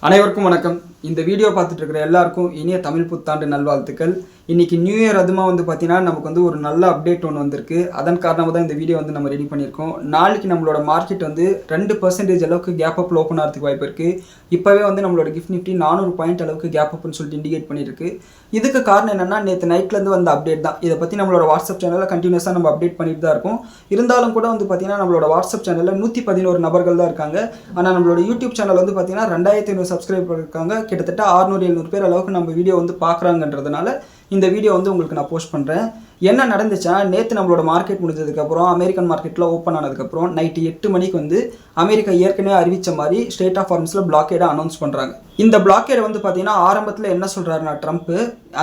அனைவருக்கும் வணக்கம். இந்த வீடியோ பார்த்துட்டு இருக்கிற எல்லாருக்கும் இனிய தமிழ் புத்தாண்டு நல்வாழ்த்துக்கள். இன்னைக்கு நியூ இயர் அதுமா பார்த்தீங்கன்னா நமக்கு ஒரு நல்ல அப்டேட் ஒன்று வந்திருக்கு. அதன் காரணமாக தான் இந்த வீடியோ நம்ம ரெடி பண்ணியிருக்கோம். நாளைக்கு நம்மளோட மார்க்கெட் 2% அளவுக்கு கேப் அப்பில் ஓப்பன் ஆகிறதுக்கு வாய்ப்பு இருக்குது. இப்போவே நம்மளோட கிஃப்ட் நிஃப்டி 400 பாயிண்ட் அளவுக்கு கேப் அப்னு சொல்லிட்டு இண்டிகேட் பண்ணியிருக்கு. இதுக்கு காரணம் என்னென்னா நேற்று நைட்லேருந்து வந்த அப்டேட் தான். இதை பற்றி நம்மளோட வாட்ஸ்அப் சேனலில் கண்டினியூஸாக நம்ம அப்டேட் பண்ணிட்டு தான் இருக்கும். இருந்தாலும் கூட பார்த்தீங்கன்னா நம்மளோட வாட்ஸ்அப் சேனலில் 111 நபர்கள் தான் இருக்காங்க. ஆனால் நம்மளோட யூடியூப் சேனல் பார்த்தீங்கன்னா 2500 சப்ஸ்கிரைபர் இருக்காங்க. கிட்டத்தட்ட 600-700 பேர் அளவுக்கு நம்ம வீடியோ பார்க்குறாங்கன்றதுனால இந்த வீடியோ உங்களுக்கு நான் போஸ்ட் பண்ணுறேன். என்ன நடந்துச்சா, நேற்று நம்மளோட மார்க்கெட் முடிஞ்சதுக்கப்புறம் அமெரிக்கன் மார்க்கெட்டில் ஓப்பன் ஆனதுக்கப்புறம் நைட்டு 8 மணிக்கு அமெரிக்கா ஏற்கனவே அறிவித்த மாதிரி ஸ்டேட் ஆஃப் ஃபார்மஸில் பிளாக்கேடை அனௌன்ஸ் பண்ணுறாங்க. இந்த பிளாக்கேடை பார்த்தீங்கன்னா ஆரம்பத்தில் என்ன சொல்கிறாருன்னா ட்ரம்ப்,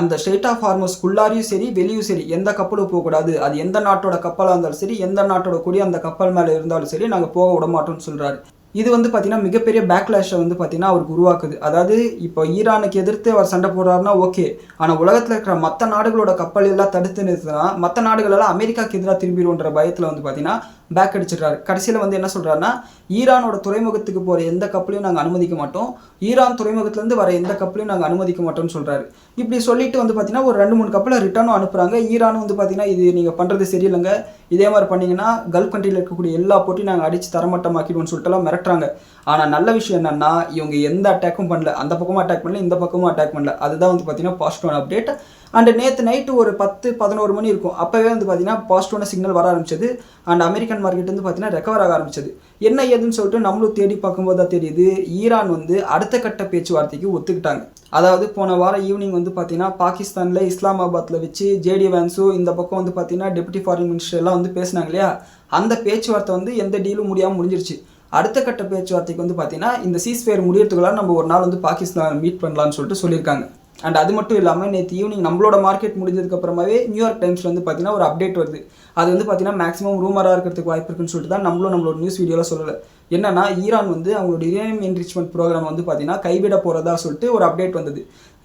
அந்த ஸ்டேட் ஆஃப் ஃபார்மஸ்க்குள்ளாரையும் சரி வெளியும் சரி எந்த கப்பலும் போகக்கூடாது, அது எந்த நாட்டோட கப்பலாக இருந்தாலும் சரி, எந்த நாட்டோட கூடிய அந்த கப்பல் மேலே இருந்தாலும் சரி நாங்கள் போக விட மாட்டோம்னு சொல்கிறாரு. இது பார்த்தீங்கன்னா மிகப்பெரிய பேக்லாஷை பார்த்தீங்கன்னா அவருக்கு உருவாக்குது. அதாவது இப்போ ஈரானுக்கு எதிர்த்து அவர் சண்டை போடுறாருன்னா ஓகே, ஆனால் உலகத்தில் இருக்கிற மற்ற நாடுகளோட கப்பல் எல்லாம் தடுத்து நிறுத்தினா மற்ற நாடுகளெல்லாம் அமெரிக்காவுக்கு எதிராக திரும்பிடுன்ற பயத்தில் பார்த்தீங்கன்னா பேக் அடிச்சிடுறாரு. கடைசியில் என்ன சொல்கிறாருன்னா, ஈரானோட துறைமுகத்துக்கு போகிற எந்த கப்பலையும் நாங்கள் அனுமதிக்க மாட்டோம், ஈரான் துறைமுகத்துலேருந்து வர எந்த கப்பலையும் நாங்கள் அனுமதிக்க மாட்டோம்னு சொல்கிறாரு. இப்படி சொல்லிட்டு பார்த்தீங்கன்னா ஒரு 2-3 கப்பலை ரிட்டர்னும் அனுப்புகிறாங்க. ஈரானும் பார்த்தீங்கன்னா இது நீங்கள் பண்ணுறது சரியில்லைங்க, இதே மாதிரி பண்ணிங்கன்னா கல்ஃப் கண்ட்ரியில் இருக்கக்கூடிய எல்லா போட்டியும் நாங்கள் அடித்து தரமட்டமாக்கிடுவோம்னு சொல்லிட்டுலாம் மிரட்டுறாங்க. ஆனால் நல்ல விஷயம் என்னென்னா இவங்க எந்த அட்டாக்கும் பண்ணல, அந்த பக்கமும் அட்டாக் பண்ணல, இந்த பக்கமும் அட்டாக் பண்ணல. அதுதான் பார்த்தீங்கன்னா பாசிட்டிவான அப்டேட். அண்ட் நேற்று நைட்டு ஒரு 10-11 மணி இருக்கும், அப்போவே பார்த்தீங்கன்னா பாசிட்டிவான சிக்னல் வர ஆரம்பிச்சது. அண்ட் அமெரிக்கன் மார்க்கெட் பார்த்தீங்கன்னா ரெக்கவர் ஆக ஆரம்பிச்சது. என்ன ஏதுன்னு சொல்லிட்டு நம்மளும் தேடி பார்க்கும்போது தான் தெரியுது, ஈரான் அடுத்த கட்ட பேச்சுவார்த்தைக்கு ஒத்துக்கிட்டாங்க. அதாவது போன வாரம் ஈவினிங் பார்த்தீங்கன்னா பாகிஸ்தானில் இஸ்லாமாபாத்தில் வச்சு ஜேடி வேன்ஸோ இந்த பக்கம் பார்த்தீங்கன்னா டெப்யூட்டி ஃபாரின் மினிஸ்டர் எல்லாம் பேசினாங்க இல்லையா, அந்த பேச்சுவார்த்தை எந்த டீலும் முடியாமல் முடிஞ்சிருச்சு. அடுத்த கட்ட பேச்சுவார்த்தைக்கு பார்த்தீங்கன்னா இந்த சீஸ்ஃபயர் முடியறதுக்குள்ள நம்ம ஒரு நாள் பாகிஸ்தான் மீட் பண்ணலான்னு சொல்லிட்டு சொல்லியிருக்காங்க. அண்ட் அது மட்டும் இல்லாமல் நேற்று ஈவினிங் நம்மளோட மார்க்கெட் முடிஞ்சதுக்கப்புறமாவே நியூயார்க் டைம்ஸில் பார்த்தீங்கன்னா ஒரு அப்டேட் வருது. அது பார்த்தீங்கன்னா மேக்ஸிமம் ரூமராக இருக்கிறதுக்கு வாய்ப்பு இருக்குன்னு சொல்லிட்டு தான் நம்மளோட நியூஸ் வீடியோவில் சொல்லலை. என்னன்னா ஈரான் அவங்களோட யுரேனியம் என்ரிச்மெண்ட் ப்ரோக்ராம் பார்த்தீங்கன்னா கைவிட போகிறதா சொல்லிட்டு ஒரு அப்டேட் வந்தது.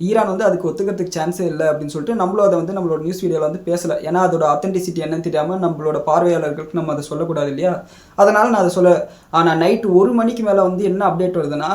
ஈரான் அதுக்கு ஒத்துக்கிறதுக்கு சான்ஸே இல்லை அப்படின்னு சொல்லிட்டு நம்மளும் அதை நம்மளோட நியூஸ் வீடியோவில் பேசலை. ஏன்னா அதோட ஆத்தென்டிசிட்டி என்னன்னு தெரியாமல் நம்மளோட பார்வையாளர்களுக்கு நம்ம அதை சொல்லக்கூடாது இல்லையா, அதனால் நான் அதை சொல்ல. ஆனால் நைட்டு 1 மணிக்கு மேலே என்ன அப்டேட் வருதுன்னா,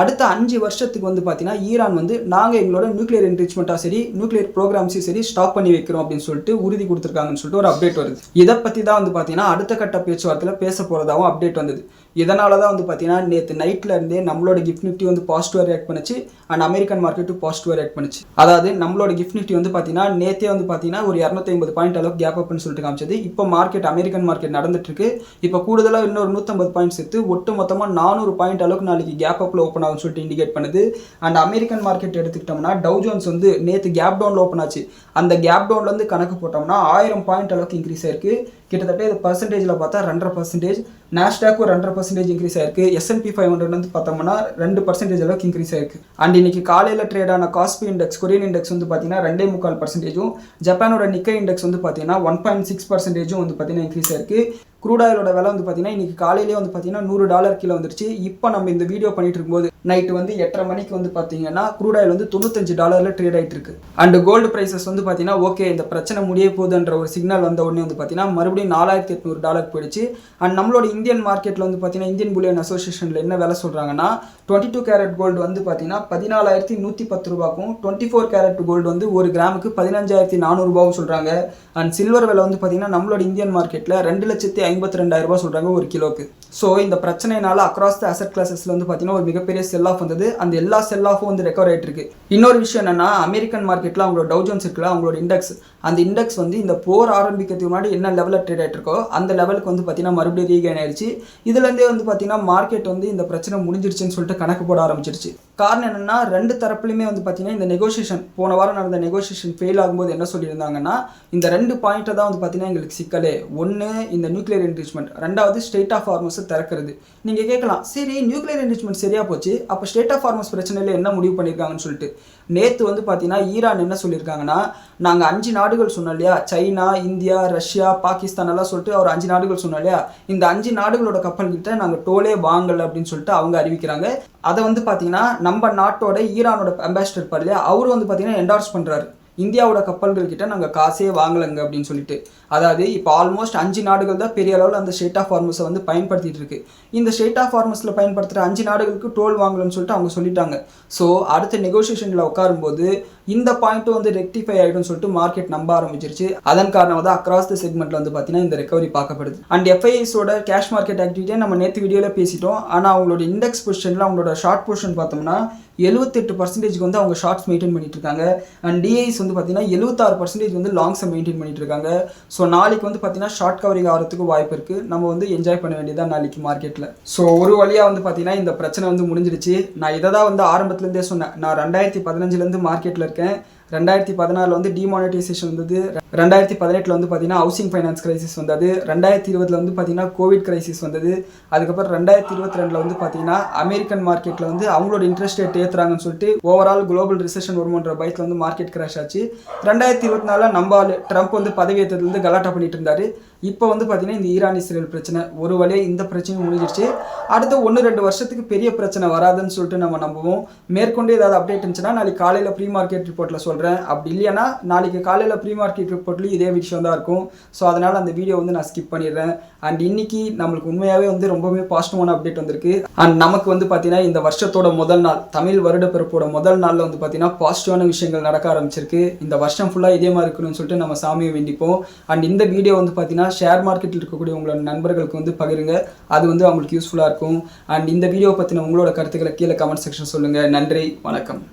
அடுத்த 5 வருஷத்துக்கு பார்த்தீங்கன்னா ஈரான் நாங்கள் எங்களோட நியூக்ளியர் என்ரிச்மெண்ட்டாக சரி நியூக்ளியர் ப்ரோக்ராம்ஸையும் சரி ஸ்டாப் பண்ணி வைக்கிறோம் அப்படின்னு சொல்லிட்டு உறுதி கொடுத்துருக்காங்கன்னு சொல்லிட்டு ஒரு அப்டேட் வருது. இதை பற்றி தான் பார்த்தீங்கன்னா அடுத்த கட்ட பேச்சுவார்த்தையில் பேச போகிறதாகவும் அப்டேட் வந்தது. இதனால தான் பார்த்தீங்கன்னா நேற்று நைட்டில் இருந்தே நம்மளோட கிஃப்ட் நிஃப்டி பாசிட்டிவாக ரியாக்ட் பண்ணிச்சு அண்ட் அமெரிக்கன் மார்க்கெட்டு பாசிட்டிவாக ரியாக்ட் பண்ணிச்சு. அதாவது நம்மளோட கிஃப்ட் நிஃப்டி பார்த்தீங்கன்னா நேற்றே பார்த்தீங்கன்னா ஒரு 250 பாயிண்ட் அளவுக்கு கேப் அப்னு சொல்லிட்டு காமிச்சது. இப்போ மார்க்கெட் அமெரிக்கன் மார்க்கெட் நடந்துட்டு இருக்கு. இப்போ கூடுதலாக இன்னொரு 150 பாயிண்ட் சேர்த்து ஒட்டு மொத்தமாக 400 பாயிண்ட் அளவுக்கு நாளைக்கு கேப் அப்பில் ஓப்பன் ஆகும்னு சொல்லிட்டு இண்டிகேட் பண்ணுது. அண்ட் அமெரிக்கன் மார்க்கெட் எடுத்துக்கிட்டோம்னா டவ் ஜோன்ஸ் நேற்று கேப் டவுனில் ஓப்பன் ஆச்சு. அந்த கேப் டவுன்லேருந்து கணக்கு போட்டோம்னா 1000 பாயிண்ட் அளவுக்கு இன்க்ரீஸ் ஆயிருக்கு. கிட்டத்தட்ட இது பர்சன்டேஜில் பார்த்தா 2.5%, நாஸ்டாக் ஒரு 2.5% இன்க்ரீஸ் ஆயிருக்கு. S&P 500 பார்த்தோம்னா 2% அளவுக்கு இன்க்ரீஸ் ஆயிருக்கு. அண்ட் இன்னைக்கு காலையில் ட்ரேடான காஸ்பி இண்டெக்ஸ் கொரியன் இண்டெக்ஸ் பார்த்தீங்கன்னா 2.25%, ஜப்பானோட நிக்கை இண்டெக்ஸ் பார்த்தீங்கன்னா 1.6% பார்த்தீங்கன்னா இன்க்ரீஸ் ஆயிருக்கு. க்ரூட் ஆயிலோட விலை பார்த்தீங்கன்னா இன்னைக்கு காலையிலேயே பார்த்தீங்கன்னா $100 கீழே வந்துருச்சு. இப்போ நம்ம இந்த வீடியோ பண்ணிட்டு இருக்கும்போது நைட்டு 8:30 மணிக்கு பார்த்தீங்கன்னா க்ரூட் ஆயில் $95 ட்ரேட் ஆகிட்டு இருக்கு. அண்ட் கோல்டு ப்ரைஸஸ் பார்த்தீங்கன்னா ஓகே இந்த பிரச்சனை முடிய போகுதுன்ற ஒரு சிக்னல் வந்த உடனே பார்த்தீங்கன்னா மறுபடியும் $4,800 போயிடுச்சு. அண்ட் நம்மளோட இந்தியன் மார்க்கெட்டில் பார்த்தீங்கன்னா இந்தியன் புல்லியன் அசோசியேஷனில் என்ன விலை சொல்கிறாங்கன்னா 22 கேரட் கோல்டு பார்த்தீங்கன்னா 14,110 ரூபாய்க்கும், 24 கேரட் கோல்டு ஒரு கிராமுக்கு 15,400 சொல்கிறாங்க. அண்ட் சில்வர் விலை பார்த்தீங்கன்னா நம்மளோட இந்தியன் மார்க்கெட்டில் 2,52,000 சொல்கிறாங்க ஒரு கிலோக்கு. ஸோ இந்த பிரச்சனைனால அக்ராஸ் த அசெட் கிளாஸஸில் பார்த்தீங்கன்னா ஒரு மிகப்பெரிய செல் ஆஃப் வந்தது. அந்த எல்லா செல் ஆஃபும் ரெக்கவர் ஆகிட்டு இருக்கு. இன்னொரு விஷயம் என்னன்னா, அமெரிக்கன் மார்க்கெட்டில் அவங்களோட டவ் ஜோன்ஸ் இருக்குல்ல, அவங்களோட இண்டெக்ஸ், அந்த இண்டெக்ஸ் இந்த போர் ஆரம்பிக்கிறதுக்கு முன்னாடி என்ன லெவலில் ட்ரேட் ஆகிட்டு இருக்கோ அந்த லெவலுக்கு பார்த்தீங்கன்னா மறுபடியும் ரீகெயின் ஆயிடுச்சு. இதுலேருந்தே பார்த்தீங்கன்னா மார்க்கெட் இந்த பிரச்சனை முடிஞ்சிருச்சுன்னு சொல்லிட்டு கணக்கு போட ஆரம்பிச்சிருச்சு. காரணம் என்னன்னா, 2 தரப்புலையுமே பார்த்தீங்கன்னா இந்த நெகோசியேஷன் போன வாரம் நடந்த நெகோசியேஷன் ஃபெயில் ஆகும்போது என்ன சொல்லியிருந்தாங்கன்னா, இந்த 2 பாயிண்ட்டை தான் பார்த்தீங்கன்னா எங்களுக்கு சிக்கலே. ஒன்று இந்த நியூக்ளியர் என்ரிச்மெண்ட், 2வது ஸ்டேட் ஆஃப் ஃபார்மஸை திறக்கிறது. நீங்கள் கேட்கலாம், சரி நியூக்ளியர் என்ரிச்மெண்ட் சரியாக போச்சு, அப்போ ஸ்டேட் ஆஃப் ஃபார்மஸ் பிரச்சனையில் என்ன முடிவு பண்ணியிருக்காங்கன்னு சொல்லிட்டு. நேற்று பார்த்தீங்கன்னா ஈரான் என்ன சொல்லியிருக்காங்கன்னா, நாங்கள் 5 நாடுகள் சொன்னோம் இல்லையா, சைனா, இந்தியா, ரஷ்யா, பாகிஸ்தான் எல்லாம் சொல்லிட்டு ஒரு 5 நாடுகள் சொன்னோம் இல்லையா, இந்த 5 நாடுகளோட கப்பல்கிட்ட நாங்கள் டோலே வாங்கலை அப்படின்னு சொல்லிட்டு அவங்க அறிவிக்கிறாங்க. அதை பார்த்தீங்கன்னா நம்ம நாட்டோட ஈரானோட அம்பாசிடர் பார் இல்லையா, அவரு பார்த்தீங்கன்னா என்டார்ஸ் பண்ணுறாரு. இந்தியாவோட கப்பல்கள் கிட்ட நாங்கள் காசே வாங்கலைங்க அப்படின்னு சொல்லிட்டு. அதாவது இப்போ ஆல்மோஸ்ட் 5 நாடுகள் தான் பெரிய அளவில் அந்த ஸ்டேட் ஆஃப் ஹார்மஸை வந்து பயன்படுத்திட்டு இருக்கு. இந்த ஸ்டேட் ஆஃப் ஹார்மஸில் பயன்படுத்துகிற 5 நாடுகளுக்கு டோல் வாங்கலன்னு சொல்லிட்டு அவங்க சொல்லிட்டாங்க. ஸோ அடுத்த நெகோசியேஷனில் உட்காரும்போது இந்த பாயிண்ட்டும் வந்து ரெக்டிஃபை ஆகிடும்னு சொல்லிட்டு மார்க்கெட் நம்ப ஆரம்பிச்சிருச்சு. அதன் காரணமாக தான் அக்ராஸ் த செக்மெண்ட்டில் வந்து பார்த்தீங்கன்னா இந்த ரெக்கவரி பார்க்கப்படுது. அண்ட் எஃப்ஐஎஸோட கேஷ் மார்க்கெட் ஆக்டிவிட்டியை நம்ம நேற்று வீடியோவில் பேசிட்டோம். ஆனால் அவங்களோட இண்டெக்ஸ் பொசிஷனில் அவங்களோட ஷார்ட் பொசிஷன் பார்த்தோம்னா 78% வந்து அவங்க ஷார்ட்ஸ் மெயின்டைன் பண்ணிட்டு இருக்காங்க. அண்ட் டிஐஸ் வந்து பார்த்தீங்கன்னா 76% வந்து லாங்ஸை மெயின்டைன் பண்ணிட்டு இருக்காங்க. ஸோ நாளைக்கு வந்து பார்த்தீங்கன்னா ஷார்ட் கவரிங் ஆகிறதுக்கு வாய்ப்பு இருக்குது. நம்ம வந்து என்ஜாய் பண்ண வேண்டியதான் நாளைக்கு மார்க்கெட்டில். ஸோ ஒரு வழியாக வந்து பார்த்தீங்கன்னா இந்த பிரச்சனை வந்து முடிஞ்சிருச்சு. நான் இதை தான் வந்து ஆரம்பத்துலேருந்தே சொன்னேன். நான் 2015 மார்க்கெட்டில் இருக்கேன். 2016 வந்து டிமானிட்டைசேஷன் வந்தது. 2018 வந்து பார்த்தீங்கன்னா ஹவுசிங் ஃபைனான்ஸ் கிரைசிஸ் வந்தது. 2020 வந்து பார்த்தீங்கன்னா கோவிட் கிரைசிஸ் வந்தது. அதுக்கப்புறம் 2022 வந்து பார்த்தீங்கன்னா அமெரிக்கன் மார்க்கெட்டில் வந்து அவங்களோட இன்ட்ரெஸ்ட் ரேட் ஏற்றுறாங்கன்னு சொல்லிட்டு ஓவரால் குளோபல் ரிசெஷன் வருமன்ற பயத்தில் வந்து மார்க்கெட் கிராஷ் ஆச்சு. 2024 நம்ம ட்ரம்ப் வந்து பதவி ஏற்றதுலேருந்து கலாட்டா பண்ணிட்டு இருந்தாரு. இப்போ வந்து பார்த்தீங்கன்னா இந்த ஈரான் இஸ்ரேல் பிரச்சனை ஒரு வழியாக இந்த பிரச்சனையும் முடிஞ்சிருச்சு. அடுத்த 1-2 வருஷத்துக்கு பெரிய பிரச்சனை வராதுன்னு சொல்லிட்டு நம்ம நம்புவோம். மேற்கொண்டு ஏதாவது அப்டேட் இருந்துச்சுன்னா நாளைக்கு காலையில் ப்ரீ மார்க்கெட் ரிப்போர்ட்டில் சொல்கிறேன். அப்படி இல்லைன்னா நாளைக்கு காலையில் ப்ரீ மார்க்கெட் ரிப்போர்ட்லேயும் இதே விஷயம் தான் இருக்கும். ஸோ அதனால் அந்த வீடியோ வந்து நான் ஸ்கிப் பண்ணிடுறேன். அண்ட் இன்னைக்கு நம்மளுக்கு உண்மையாகவே வந்து ரொம்பவே பாசிட்டிவான அப்டேட் வந்திருக்கு. அண்ட் நமக்கு வந்து பார்த்தீங்கன்னா இந்த வருஷத்தோட முதல் நாள், தமிழ் வருட பிறப்போட முதல் நாளில் வந்து பார்த்தீங்கன்னா பாசிட்டிவான விஷயங்கள் நடக்க ஆரம்பிச்சிருக்கு. இந்த வருஷம் ஃபுல்லாக இதே மாதிரி இருக்கணும்னு சொல்லிட்டு நம்ம சாமியை வேண்டிப்போம். அண்ட் இந்த வீடியோ வந்து பார்த்தீங்கன்னா ஷேர் மார்க்கெட்டில் இருக்கக்கூடிய உங்களோட நண்பர்களுக்கு வந்து பகிருங்க. அது வந்து அவங்களுக்கு யூஸ்ஃபுல்லாக இருக்கும். அண்ட் இந்த வீடியோ பற்றின உங்களோட கருத்துக்களை கீழே கமெண்ட் செக்ஷன் சொல்லுங்கள். நன்றி, வணக்கம்.